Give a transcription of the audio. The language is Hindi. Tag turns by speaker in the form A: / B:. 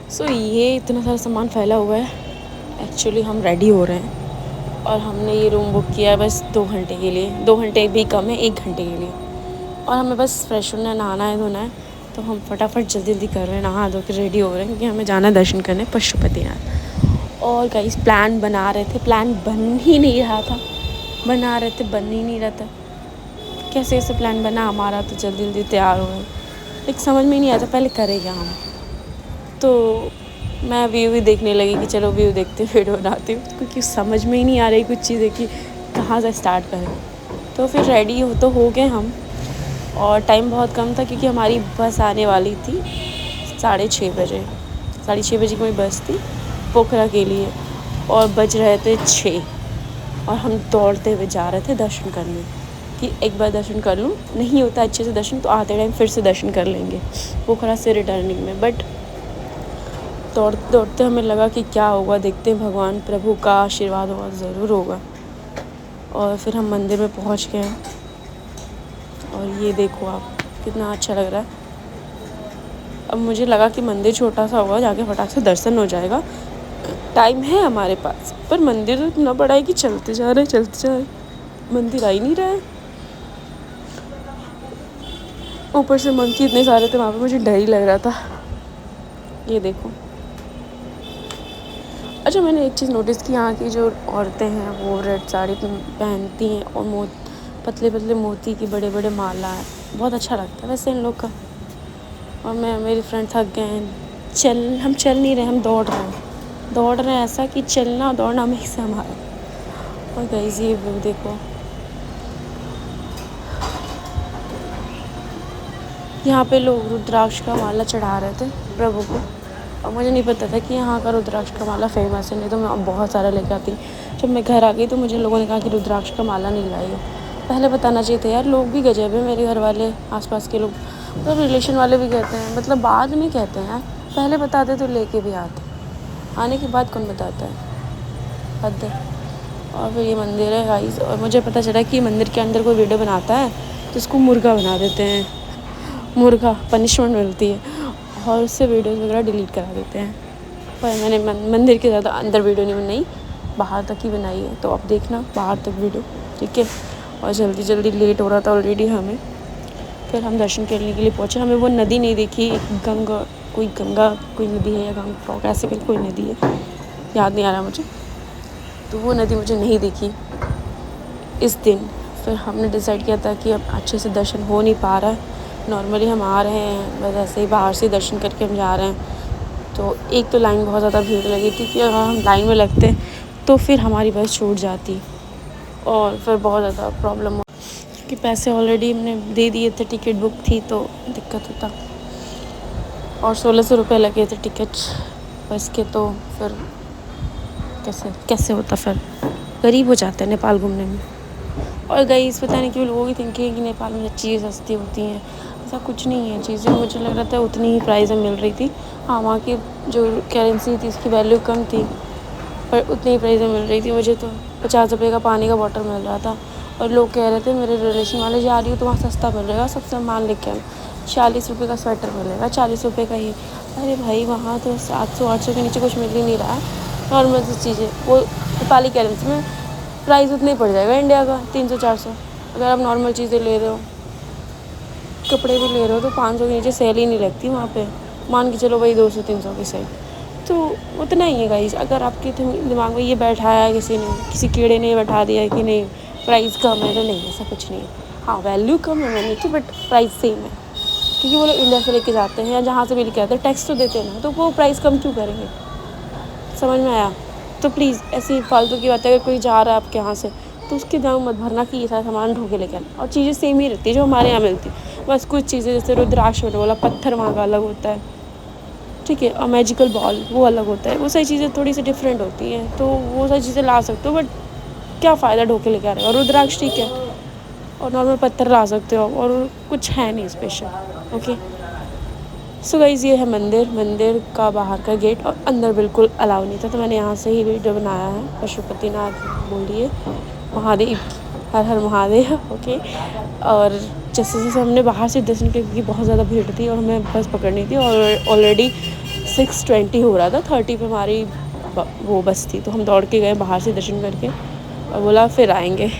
A: सो ये इतना सारा सामान फैला हुआ है। एक्चुअली हम रेडी हो रहे हैं और हमने ये रूम बुक किया है बस 2 घंटे के लिए। 2 घंटे भी कम है, 1 घंटे के लिए। और हमें बस फ्रेश होना है, नहाना है, धोना है। तो हम फटाफट जल्दी जल्दी कर रहे हैं, नहा धो के रेडी हो रहे हैं, क्योंकि हमें जाना है दर्शन करने पशुपतिनाथ। और गाइस प्लान बना रहे थे, प्लान बन ही नहीं रहा था, बना रहे थे बन ही नहीं रहा था। कैसे कैसे प्लान बना हमारा, तो जल्दी जल्दी तैयार हुए। लेकिन समझ में नहीं आता पहले करें क्या हम। तो मैं व्यू भी देखने लगी कि चलो व्यू देखते वीडियो बनाती हूँ, क्योंकि समझ में ही नहीं आ रही कुछ चीज़ें कि कहाँ से स्टार्ट करें। तो फिर रेडी तो हो गए हम। और टाइम बहुत कम था, क्योंकि हमारी बस आने वाली थी 6:30 बजे। 6:30 बजे की कोई बस थी पोखरा के लिए, और बज रहे थे 6। और हम दौड़ते हुए जा रहे थे दर्शन करने, कि एक बार दर्शन कर लूँ, नहीं होता अच्छे से दर्शन तो आते टाइम फिर से दर्शन कर लेंगे पोखरा से रिटर्निंग में। बट दौड़ते दौड़ते हमें लगा कि क्या होगा, देखते हैं, भगवान प्रभु का आशीर्वाद होगा ज़रूर होगा। और फिर हम मंदिर में पहुंच गए। और ये देखो आप, कितना अच्छा लग रहा है। अब मुझे लगा कि मंदिर छोटा सा होगा, जाके फटाक से दर्शन हो जाएगा, टाइम है हमारे पास। पर मंदिर तो इतना बड़ा है कि चलते जा रहे मंदिर आ ही नहीं रहा है। ऊपर से मंकी इतने सारे थे वहाँ पे, मुझे डर ही लग रहा था। ये देखो। अच्छा, मैंने एक चीज़ नोटिस की, यहाँ की जो औरतें हैं वो रेड साड़ी पहनती हैं और पतले पतले मोती की बड़े बड़े माला है। बहुत अच्छा लगता है वैसे इन लोग का। और मेरे फ्रेंड थक गए हैं, हम चल नहीं रहे, हम दौड़ रहे हैं ऐसा कि चलना दौड़ना मिक्स है हमारा। और गाइस ये व्यू देखो, यहाँ पे लोग रुद्राक्ष का माला चढ़ा रहे थे प्रभु को। और मुझे नहीं पता था कि यहाँ का रुद्राक्ष का माला फेमस है, नहीं तो मैं बहुत सारा लेकर आती। जब मैं घर आ गई तो मुझे लोगों ने कहा कि रुद्राक्ष का माला नहीं लाई हो। पहले बताना चाहिए था यार। लोग भी गजब है, मेरे घर वाले, आसपास के लोग, मतलब रिलेशन वाले भी कहते हैं, मतलब बाद में कहते हैं यार, पहले बताते तो लेके भी आते, आने के बाद कौन बताता है, हद है। और फिर ये मंदिर है गाइस, और मुझे पता चला कि मंदिर के अंदर कोई वीडियो बनाता है तो उसको मुर्गा बना देते हैं, मुर्गा पनिशमेंट मिलती है, और उससे वीडियोस वगैरह डिलीट करा देते हैं। पर मैंने मंदिर के ज़्यादा अंदर वीडियो नहीं बनाई, बाहर तक ही बनाई है, तो अब देखना बाहर तक वीडियो, ठीक है। और जल्दी जल्दी लेट हो रहा था ऑलरेडी हमें। फिर हम दर्शन करने के लिए पहुँचे। हमें वो नदी नहीं देखी, गंगा कोई नदी है या गंगा कैसे कोई नदी है, याद नहीं आ रहा मुझे। तो वो नदी मुझे नहीं दिखी इस दिन। फिर हमने डिसाइड किया था कि अब अच्छे से दर्शन हो नहीं पा रहा है। नॉर्मली हम आ रहे हैं बस ऐसे ही बाहर से दर्शन करके हम जा रहे हैं। तो एक तो लाइन बहुत ज़्यादा भीड़ लगी थी कि अगर हम लाइन में लगते तो फिर हमारी बस छूट जाती, और फिर बहुत ज़्यादा प्रॉब्लम हो, क्योंकि पैसे ऑलरेडी हमने दे दिए थे, टिकट बुक थी तो दिक्कत होता। और 1600 रुपये लगे थे टिकट बस के, तो फिर कैसे होता, फिर गरीब हो जाते हैं नेपाल घूमने में। और गाइस पता नहीं क्यों लोगों की थिंकिंग है कि नेपाल में चीज़ें सस्ती होती हैं, ऐसा कुछ नहीं है। चीज़ें मुझे लग रहा था उतनी ही प्राइस में मिल रही थी। हाँ, वहाँ की जो करेंसी थी उसकी वैल्यू कम थी, पर उतनी ही प्राइस में मिल रही थी। मुझे तो 50 रुपये का पानी का बॉटल मिल रहा था, और लोग कह रहे थे मेरे रिलेशन वाले जा रही हो तो वहाँ सस्ता मिल रहेगा, सब सामान लेके आना, 40 रुपये का स्वेटर मिलेगा, 40 रुपये का ही। अरे भाई, वहाँ तो 700-800 के नीचे कुछ मिल ही नहीं रहा है। नॉर्मल सी चीज़ें, वो नेपाली करेंसी में प्राइस उतना ही पड़ जाएगा इंडिया का 300-400। अगर आप नॉर्मल चीज़ें ले रहे हो, कपड़े भी ले रहे हो, तो 500 के नीचे सेल ही नहीं लगती वहाँ पे। मान के चलो वही 200-300 की सेल, तो उतना ही है गाइस। अगर आपके दिमाग में ये बैठाया है किसी कीड़े ने बैठा दिया है कि नहीं प्राइस कम है, तो नहीं, ऐसा कुछ नहीं है। हाँ, वैल्यू कम है मनी की, बट प्राइस सेम है, क्योंकि वो लोग इंडिया से लेके जाते हैं या जहाँ से भी लेके आते हैं, टैक्स तो देते हैं ना, तो वो प्राइस कम क्यों करेंगे। समझ में आया। तो प्लीज़ ऐसी फालतू की बात है, अगर कोई जा रहा है आपके यहाँ से तो उसके दाम मत भरना कि ये सारा सामान ढो के लेके आना। और चीज़ें सेम ही रहती है जो हमारे यहाँ मिलती, बस कुछ चीज़ें जैसे रुद्राक्ष वाला पत्थर वहाँ का अलग होता है, ठीक है, और मैजिकल बॉल वो अलग होता है। वो सारी चीज़ें थोड़ी सी डिफरेंट होती हैं, तो वो सारी चीज़ें ला सकते हो, बट क्या फ़ायदा ढो के लेके आ रहे हो। रुद्राक्ष ठीक है, और नॉर्मल पत्थर ला सकते हो, और कुछ है नहीं स्पेशल। ओके, सो गाइस ये है मंदिर का बाहर का गेट, और अंदर बिल्कुल अलाउ नहीं था, तो मैंने यहाँ से ही वीडियो बनाया है। पशुपतिनाथ बोलिए, महादेव, हर हर महादेव। ओके, और जैसे जैसे हमने बाहर से दर्शन किया, क्योंकि बहुत ज़्यादा भीड़ थी और हमें बस पकड़नी थी, और ऑलरेडी 6:20 हो रहा था, 30 पे हमारी वो बस थी, तो हम दौड़ के गए बाहर से दर्शन करके और बोला फिर आएंगे।